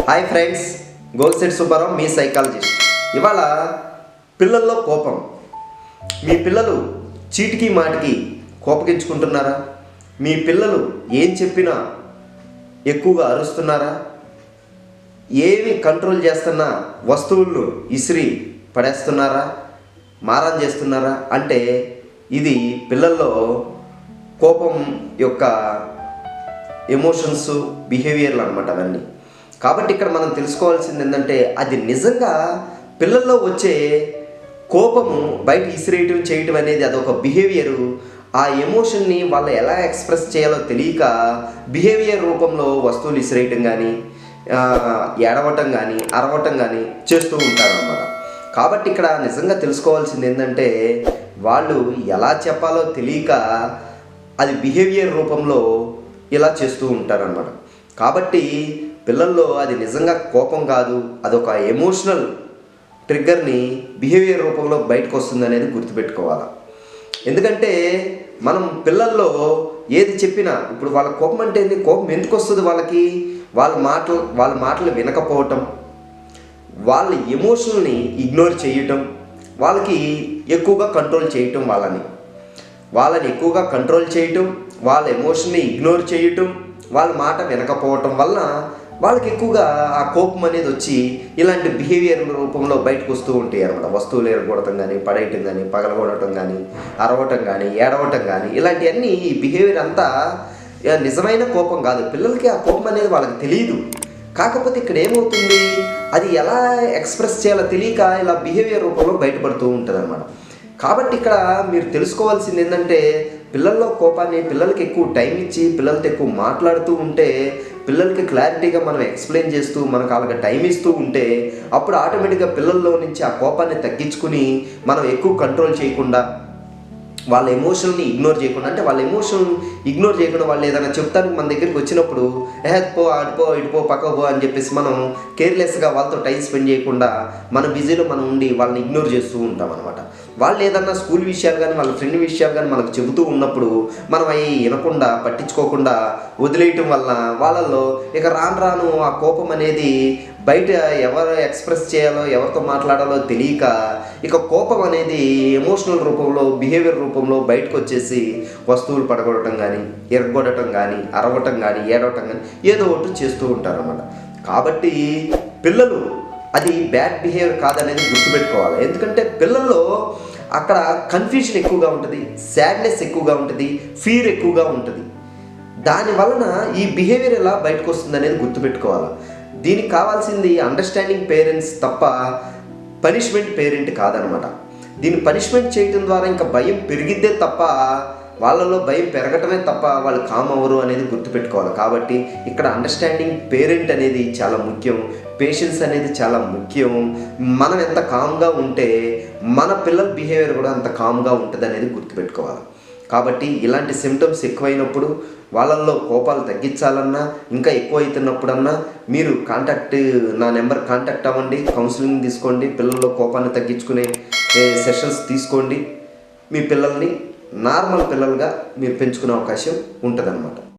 Hi friends, గోల్సెట్ Subbarao మీ psychologist. ఇవాళ పిల్లల్లో కోపం. మీ పిల్లలు చీటికి మాటికి కోపగించుకుంటున్నారా? మీ పిల్లలు ఏం చెప్పినా ఎక్కువగా అరుస్తున్నారా? ఏమి కంట్రోల్ చేస్తున్నా వస్తువులను ఇసిరి పడేస్తున్నారా? మారం చేస్తున్నారా? అంటే ఇది పిల్లల్లో కోపం యొక్క ఎమోషన్స్, బిహేవియర్లు అన్నమాట అవన్నీ. కాబట్టి ఇక్కడ మనం తెలుసుకోవాల్సింది ఏంటంటే అది నిజంగా పిల్లల్లో వచ్చే కోపము బయట ఇసిరేయటం చేయటం అనేది అదొక బిహేవియరు. ఆ ఎమోషన్ని వాళ్ళు ఎలా ఎక్స్ప్రెస్ చేయాలో తెలియక బిహేవియర్ రూపంలో వస్తువులు ఇసిరేయటం కానీ, ఏడవటం కానీ, అరవటం కానీ చేస్తూ ఉంటారన్నమాట. కాబట్టి ఇక్కడ నిజంగా తెలుసుకోవాల్సింది ఏంటంటే వాళ్ళు ఎలా చెప్పాలో తెలియక అది బిహేవియర్ రూపంలో ఇలా చేస్తూ ఉంటారన్నమాట. కాబట్టి పిల్లల్లో అది నిజంగా కోపం కాదు, అదొక ఎమోషనల్ ట్రిగ్గర్ని బిహేవియర్ రూపంలో బయటకు వస్తుంది అనేది గుర్తుపెట్టుకోవాలి. ఎందుకంటే మనం పిల్లల్లో ఏది చెప్పినా, ఇప్పుడు వాళ్ళ కోపం అంటే ఏంటి, కోపం ఎందుకు వస్తుంది వాళ్ళకి? వాళ్ళ మాటలు వినకపోవటం, వాళ్ళ ఎమోషనల్ని ఇగ్నోర్ చేయటం, వాళ్ళకి ఎక్కువగా కంట్రోల్ చేయటం, వాళ్ళని ఎక్కువగా కంట్రోల్ చేయటం, వాళ్ళ ఎమోషన్ని ఇగ్నోర్ చేయటం, వాళ్ళ మాట వినకపోవటం వలన వాళ్ళకి ఎక్కువగా ఆ కోపం అనేది వచ్చి ఇలాంటి బిహేవియర్ రూపంలో బయటకు వస్తూ ఉంటాయి అన్నమాట. వస్తువులు ఎరగొడటం కానీ, పడేయటం కానీ, పగలగొడటం కానీ, అరవటం కానీ, ఏడవటం కానీ, ఇలాంటివన్నీ ఈ బిహేవియర్ అంతా నిజమైన కోపం కాదు. పిల్లలకి ఆ కోపం అనేది వాళ్ళకి తెలియదు. కాకపోతే ఇక్కడ ఏమవుతుంది, అది ఎలా ఎక్స్ప్రెస్ చేయాలో తెలియక ఇలా బిహేవియర్ రూపంలో బయటపడుతూ ఉంటుంది అన్నమాట. కాబట్టి ఇక్కడ మీరు తెలుసుకోవాల్సింది ఏంటంటే పిల్లల్లో కోపాన్ని పిల్లలకి ఎక్కువ టైం ఇచ్చి పిల్లలతో ఎక్కువ మాట్లాడుతూ ఉంటే, పిల్లలకి క్లారిటీగా మనం ఎక్స్ప్లెయిన్ చేస్తూ మనకు వాళ్ళకి టైం ఇస్తూ ఉంటే అప్పుడు ఆటోమేటిక్గా పిల్లల్లో నుంచి ఆ కోపాన్ని తగ్గించుకుని మనం ఎక్కువ కంట్రోల్ చేయకుండా, వాళ్ళ ఎమోషన్ని ఇగ్నోర్ చేయకుండా, అంటే వాళ్ళ ఎమోషన్ ఇగ్నోర్ చేయకుండా వాళ్ళు ఏదైనా చెప్తానికి మన దగ్గరికి వచ్చినప్పుడు పో, ఆడిపో, ఇటుపో, పక్కపో అని చెప్పేసి మనం కేర్లెస్గా వాళ్ళతో టైం స్పెండ్ చేయకుండా మన బిజీలో మనం ఉండి వాళ్ళని ఇగ్నోర్ చేస్తూ ఉంటాం అనమాట. వాళ్ళు ఏదన్నా స్కూల్ విషయాలు కానీ వాళ్ళ ఫ్రెండ్ విషయాలు కానీ మనకు చెబుతూ ఉన్నప్పుడు మనం అవి వినకుండా పట్టించుకోకుండా వదిలేయటం వల్ల వాళ్ళల్లో ఇక రాను ఆ కోపం అనేది బయట ఎవరు ఎక్స్ప్రెస్ చేయాలో, ఎవరితో మాట్లాడాలో తెలియక ఇక కోపం అనేది ఎమోషనల్ రూపంలో, బిహేవియర్ రూపంలో బయటకు వచ్చేసి వస్తువులు పడగొట్టడం కానీ, ఎరగొట్టడం కానీ, అరవటం కానీ, ఏడవటం కానీ ఏదో ఒకటి చేస్తూ ఉంటారన్నమాట. కాబట్టి పిల్లలు అది బ్యాడ్ బిహేవియర్ కాదనేది గుర్తుపెట్టుకోవాలి. ఎందుకంటే పిల్లల్లో అక్కడ కన్ఫ్యూజన్ ఎక్కువగా ఉంటుంది, సాడ్నెస్ ఎక్కువగా ఉంటుంది, ఫీర్ ఎక్కువగా ఉంటుంది. దాని వలన ఈ బిహేవియర్ ఎలా బయటకు వస్తుంది అనేది గుర్తుపెట్టుకోవాలి. దీనికి కావాల్సింది అండర్స్టాండింగ్ పేరెంట్స్ తప్ప పనిష్మెంట్ పేరెంట్ కాదనమాట. దీన్ని పనిష్మెంట్ చేయడం ద్వారా ఇంకా భయం పెరిగిద్దే తప్ప, వాళ్ళలో భయం పెరగటమే తప్ప వాళ్ళు కామ్ అవ్వరు అనేది గుర్తుపెట్టుకోవాలి. కాబట్టి ఇక్కడ అండర్స్టాండింగ్ పేరెంట్ అనేది చాలా ముఖ్యం, పేషెన్స్ అనేది చాలా ముఖ్యం. మనం ఎంత కామ్గా ఉంటే మన పిల్లల బిహేవియర్ కూడా అంత కామ్గా ఉంటుంది అనేది గుర్తుపెట్టుకోవాలి. కాబట్టి ఇలాంటి సిమ్టమ్స్ ఎక్కువైనప్పుడు, వాళ్ళల్లో కోపాలు తగ్గించాలన్నా, ఇంకా ఎక్కువ అవుతున్నప్పుడన్నా మీరు నా నెంబర్ కాంటాక్ట్ అవ్వండి, కౌన్సిలింగ్ తీసుకోండి, పిల్లల్లో కోపాన్ని తగ్గించుకునే సెషన్స్ తీసుకోండి. మీ పిల్లల్ని నార్మల్ పిల్లలుగా మీరు పెంచుకునే అవకాశం ఉంటుందన్నమాట.